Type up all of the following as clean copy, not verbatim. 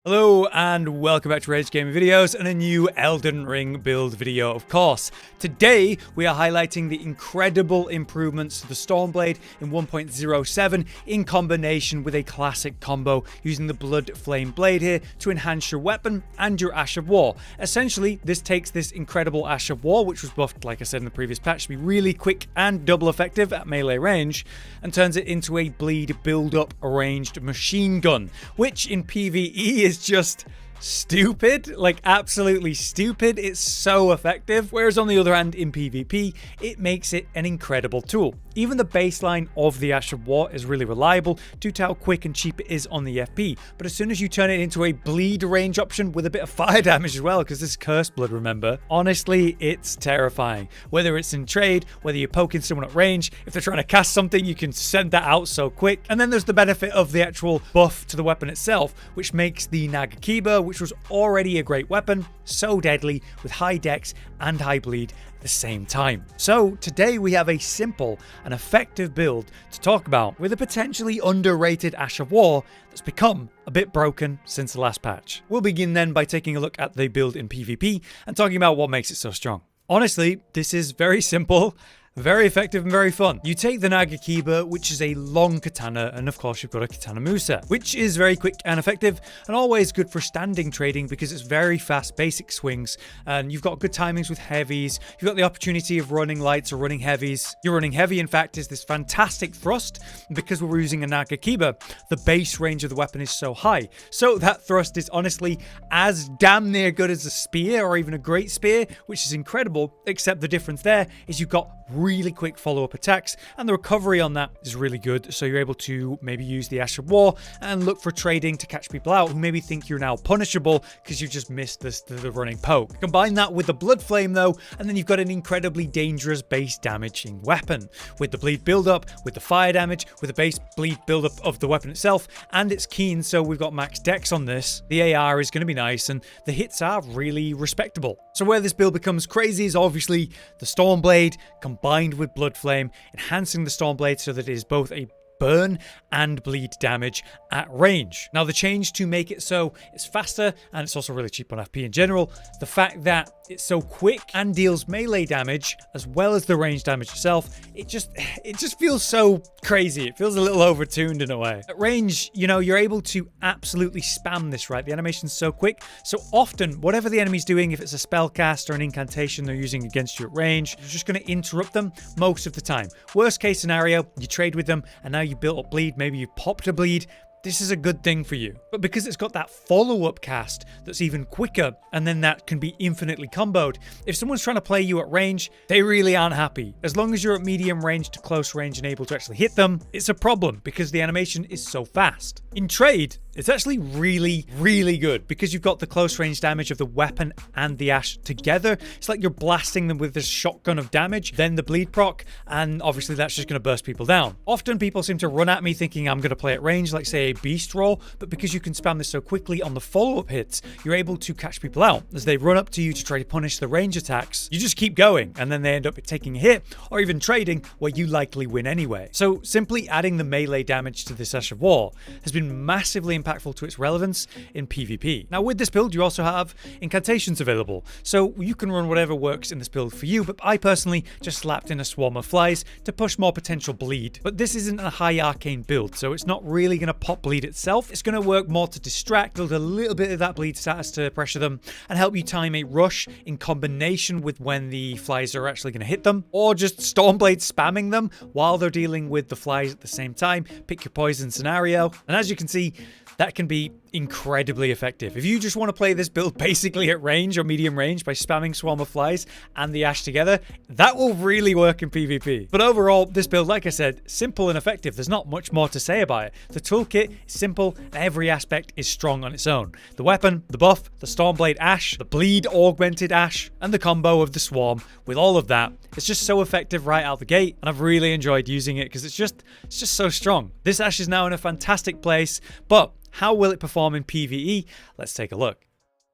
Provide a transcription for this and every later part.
Hello and welcome back to RageGamingVideos and a new Elden Ring build video, of course. Today we are highlighting the incredible improvements to the Stormblade in 1.07 in combination with a classic combo using the Blood Flame Blade here to enhance your weapon and your Ash of War. Essentially, this takes this incredible Ash of War, which was buffed, like I said in the previous patch, to be really quick and double effective at melee range, and turns it into a bleed build-up ranged machine gun, which in PvE is just stupid, like absolutely stupid. It's so effective, whereas on the other hand in PvP it makes it an incredible tool. Even the baseline of the Ash of War is really reliable due to how quick and cheap it is on the FP, but as soon as you turn it into a bleed range option with a bit of fire damage as well, because this is cursed blood, remember, honestly it's terrifying. Whether it's in trade, whether you're poking someone at range, if they're trying to cast something you can send that out so quick. And then there's the benefit of the actual buff to the weapon itself, which makes the Nagakiba, which was already a great weapon, so deadly with high dex and high bleed at the same time. So today we have a simple and effective build to talk about with a potentially underrated Ash of War that's become a bit broken since the last patch. We'll begin then by taking a look at the build in PvP and talking about what makes it so strong. Honestly, this is very simple, very effective and very fun. You take the Nagakiba, which is a long katana, and of course you've got a katana moveset, which is very quick and effective and always good for standing trading because it's very fast basic swings and you've got good timings with heavies. You've got the opportunity of running lights or running heavies. Your running heavy in fact is this fantastic thrust, and because we're using a Nagakiba, the base range of the weapon is so high. So that thrust is honestly as damn near good as a spear or even a great spear, which is incredible, except the difference there is you've got really quick follow-up attacks and the recovery on that is really good, so you're able to maybe use the Ash of War and look for trading to catch people out who maybe think you're now punishable because you just missed the running poke. Combine that with the Blood Flame though, and then you've got an incredibly dangerous base damaging weapon with the bleed build-up, with the fire damage, with the base bleed build-up of the weapon itself, and it's keen, so we've got max dex on this. The AR is going to be nice and the hits are really respectable. So where this build becomes crazy is obviously the Stormblade combined with Blood Flame, enhancing the Stormblade so that it is both a burn and bleed damage at range. Now the change to make it so it's faster and it's also really cheap on FP in general, the fact that it's so quick and deals melee damage as well as the range damage itself, it just feels so crazy. It feels a little overtuned in a way. At range, you know, you're able to absolutely spam this, right? The animation's so quick, so often whatever the enemy's doing, if it's a spell cast or an incantation they're using against you at range, you're just going to interrupt them most of the time. Worst case scenario, you trade with them and now you built up bleed, maybe you popped a bleed. This is a good thing for you. But because it's got that follow-up cast that's even quicker, and then that can be infinitely comboed, if someone's trying to play you at range, they really aren't happy. As long as you're at medium range to close range and able to actually hit them, it's a problem because the animation is so fast. In trade, it's actually really good because you've got the close range damage of the weapon and the Ash together. It's like you're blasting them with this shotgun of damage, then the bleed proc, and obviously that's just going to burst people down. Often people seem to run at me thinking I'm going to play at range, like say a beast roll, but because you can spam this so quickly on the follow-up hits, you're able to catch people out. As they run up to you to try to punish the range attacks, you just keep going, and then they end up taking a hit, or even trading, where you likely win anyway. So simply adding the melee damage to this Ash of War has been massively impactful to its relevance in PvP. Now with this build you also have incantations available, so you can run whatever works in this build for you, but I personally just slapped in a swarm of flies to push more potential bleed. But this isn't a high arcane build, so it's not really going to pop bleed itself. It's going to work more to distract, build a little bit of that bleed status to pressure them, and help you time a rush in combination with when the flies are actually going to hit them, or just Stormblade spamming them while they're dealing with the flies at the same time. Pick your poison scenario, and as you can see, that can be incredibly effective. If you just want to play this build basically at range or medium range by spamming Swarm of Flies and the Ash together, that will really work in PvP. But overall, this build, like I said, simple and effective. There's not much more to say about it. The toolkit is simple and every aspect is strong on its own. The weapon, the buff, the Stormblade Ash, the bleed augmented Ash, and the combo of the Swarm. With all of that, it's just so effective right out the gate, and I've really enjoyed using it because it's just so strong. This Ash is now in a fantastic place, but how will it perform in PvE? Let's take a look.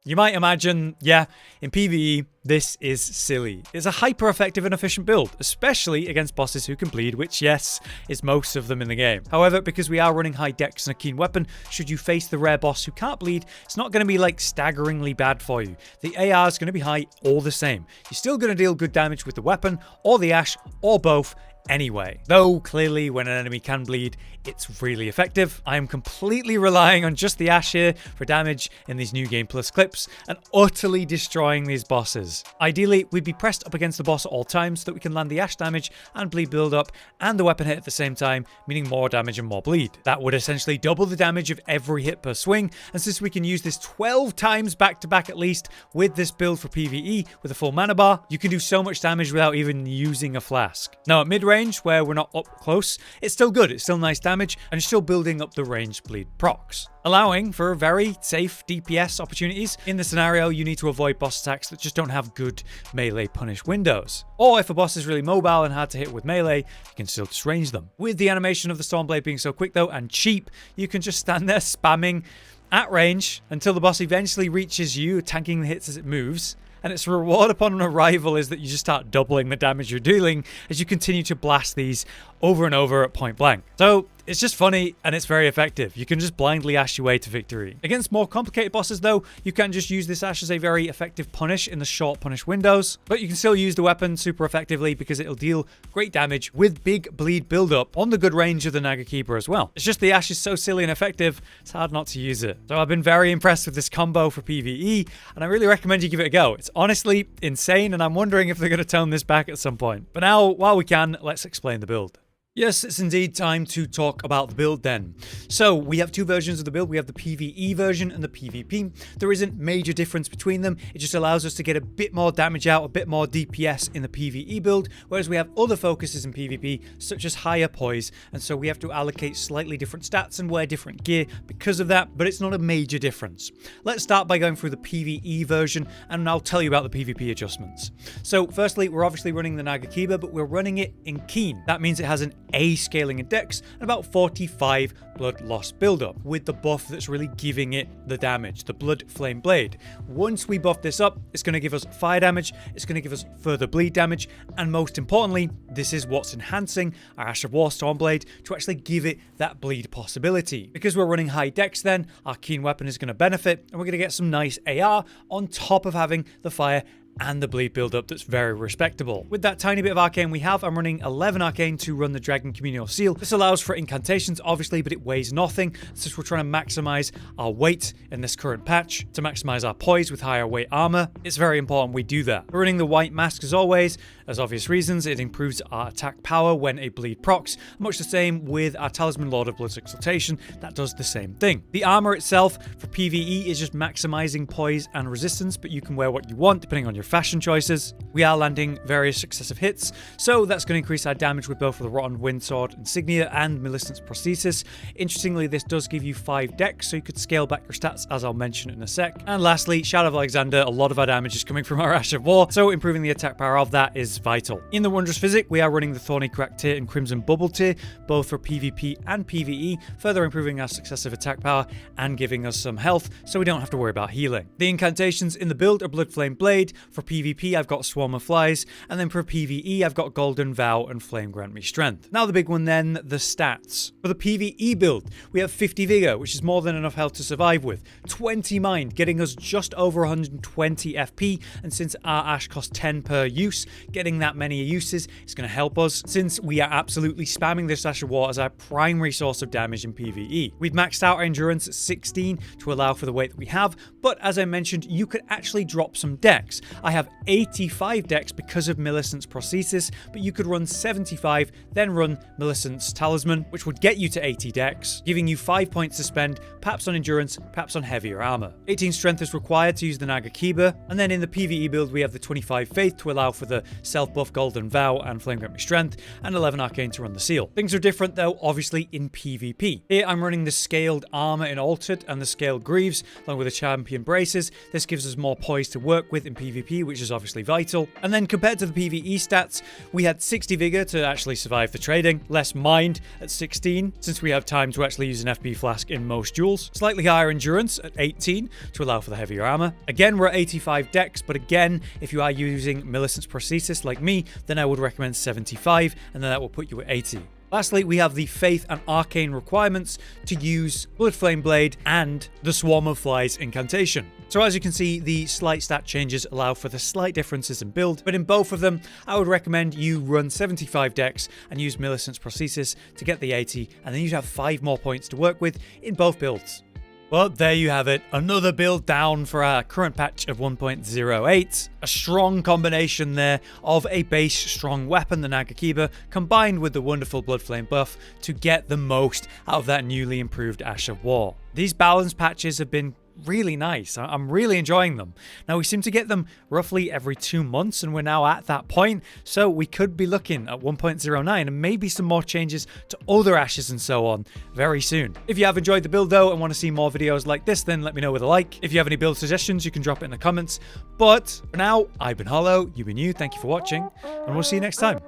You might imagine, yeah, in PvE, this is silly. It's a hyper effective and efficient build, especially against bosses who can bleed, which, yes, is most of them in the game. However, because we are running high dex and a keen weapon, should you face the rare boss who can't bleed, it's not going to be like staggeringly bad for you. The AR is going to be high all the same. You're still going to deal good damage with the weapon, or the Ash, or both, anyway. Though, clearly, when an enemy can bleed, it's really effective. I am completely relying on just the Ash here for damage in these New Game Plus clips and utterly destroying these bosses. Ideally, we'd be pressed up against the boss at all times so that we can land the Ash damage and bleed build up and the weapon hit at the same time, meaning more damage and more bleed. That would essentially double the damage of every hit per swing, and since we can use this 12 times back to back at least with this build for PvE with a full mana bar, you can do so much damage without even using a flask. Now at mid-range, where we're not up close, it's still good, it's still nice damage, and it's still building up the ranged bleed procs, allowing for very safe DPS opportunities. In the scenario, you need to avoid boss attacks that just don't have good melee punish windows. Or if a boss is really mobile and hard to hit with melee, you can still just range them. With the animation of the Stormblade being so quick though and cheap, you can just stand there spamming at range until the boss eventually reaches you, tanking the hits as it moves. And its reward upon an arrival is that you just start doubling the damage you're dealing as you continue to blast these over and over at point blank. So it's just funny and it's very effective. You can just blindly Ash your way to victory. Against more complicated bosses though, you can just use this Ash as a very effective punish in the short punish windows, but you can still use the weapon super effectively because it'll deal great damage with big bleed buildup on the good range of the Nagakiba as well. It's just the Ash is so silly and effective, it's hard not to use it. So I've been very impressed with this combo for PvE, and I really recommend you give it a go. It's honestly insane, and I'm wondering if they're going to tone this back at some point. But now, while we can, let's explain the build. Yes, it's indeed time to talk about the build then. So we have two versions of the build. We have the PvE version and the PvP. There isn't major difference between them. It just allows us to get a bit more damage out, a bit more DPS in the PvE build, whereas we have other focuses in PvP, such as higher poise, and so we have to allocate slightly different stats and wear different gear because of that, but it's not a major difference. Let's start by going through the PvE version, and I'll tell you about the PvP adjustments. So firstly, we're obviously running the Nagakiba, but we're running it in Keen. That means it has an A scaling in dex and about 45 blood loss buildup, with the buff that's really giving it the damage, the blood flame blade. Once we buff this up, it's going to give us fire damage, it's going to give us further bleed damage, and most importantly, this is what's enhancing our Ash of War Stormblade to actually give it that bleed possibility. Because we're running high dex then, our keen weapon is going to benefit, and we're going to get some nice AR on top of having the fire and the bleed build-up that's very respectable. With that tiny bit of arcane we have, I'm running 11 arcane to run the Dragon Communal Seal. This allows for incantations, obviously, but it weighs nothing, since we're trying to maximize our weight in this current patch to maximize our poise with higher weight armor. It's very important we do that. We're running the White Mask as always, as obvious reasons. It improves our attack power when a bleed procs, much the same with our Talisman Lord of Blood's Exultation, that does the same thing. The armor itself for PvE is just maximizing poise and resistance, but you can wear what you want depending on your fashion choices. We are landing various successive hits, so that's going to increase our damage with both the Rotten Windsword Insignia and Millicent's Prosthesis. Interestingly, this does give you 5 dex, so you could scale back your stats, as I'll mention in a sec. And lastly, Shadow of Alexander, a lot of our damage is coming from our Ash of War, so improving the attack power of that is vital. In the Wondrous Physic, we are running the Thorny Crack tier and Crimson Bubble tier, both for PvP and PvE, further improving our successive attack power and giving us some health, so we don't have to worry about healing. The incantations in the build are Blood Flame Blade. For PvP, I've got Swarm of Flies, and then for PvE, I've got Golden Vow and Flame Grant Me Strength. Now the big one then, the stats. For the PvE build, we have 50 Vigor, which is more than enough health to survive with, 20 Mind, getting us just over 120 FP, and since our Ash costs 10 per use, getting that many uses is going to help us, since we are absolutely spamming this Ash of War as our primary source of damage in PvE. We've maxed out our endurance at 16 to allow for the weight that we have, but as I mentioned, you could actually drop some dex. I have 85 dex because of Millicent's Prosthesis, but you could run 75, then run Millicent's Talisman, which would get you to 80 dex, giving you 5 points to spend, perhaps on endurance, perhaps on heavier armor. 18 strength is required to use the Nagakiba, and then in the PvE build we have the 25 faith to allow for the self-buff Golden Vow and Flame Grant Me Strength, and 11 arcane to run the seal. Things are different though, obviously, in PvP. Here I'm running the scaled armor in Altered and the scaled greaves, along with the champion braces. This gives us more poise to work with in PvP, HP, which is obviously vital. And then compared to the PvE stats, we had 60 vigor to actually survive the trading, less mind at 16, since we have time to actually use an FP flask in most duels, slightly higher endurance at 18 to allow for the heavier armor. Again, we're at 85 dex, but again, if you are using Millicent's prosthesis like me, then I would recommend 75, and then that will put you at 80. Lastly, we have the Faith and Arcane requirements to use Blood Flame Blade and the Swarm of Flies incantation. So as you can see, the slight stat changes allow for the slight differences in build, but in both of them, I would recommend you run 75 dex and use Millicent's prosthesis to get the 80, and then you have 5 more points to work with in both builds. Well, there you have it. Another build down for our current patch of 1.08. A strong combination there of a base strong weapon, the Nagakiba, combined with the wonderful Blood Flame buff to get the most out of that newly improved Ash of War. These balance patches have been really nice. I'm really enjoying them. Now, we seem to get them roughly every 2 months, and we're now at that point, so we could be looking at 1.09 and maybe some more changes to other ashes and so on very soon. If you have enjoyed the build though and want to see more videos like this, then let me know with a like. If you have any build suggestions, you can drop it in the comments. But for now, I've been Hollow, you've been you, thank you for watching, and we'll see you next time.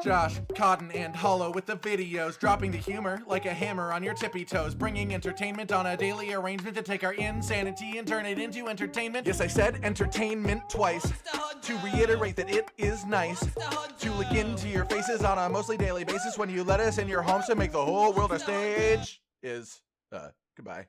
Josh, Cotton, and Hollow with the videos, dropping the humor like a hammer on your tippy toes, bringing entertainment on a daily arrangement to take our insanity and turn it into entertainment. Yes, I said entertainment twice, to reiterate that it is nice to look into your faces on a mostly daily basis when you let us in your homes to make the whole world a stage. Goodbye.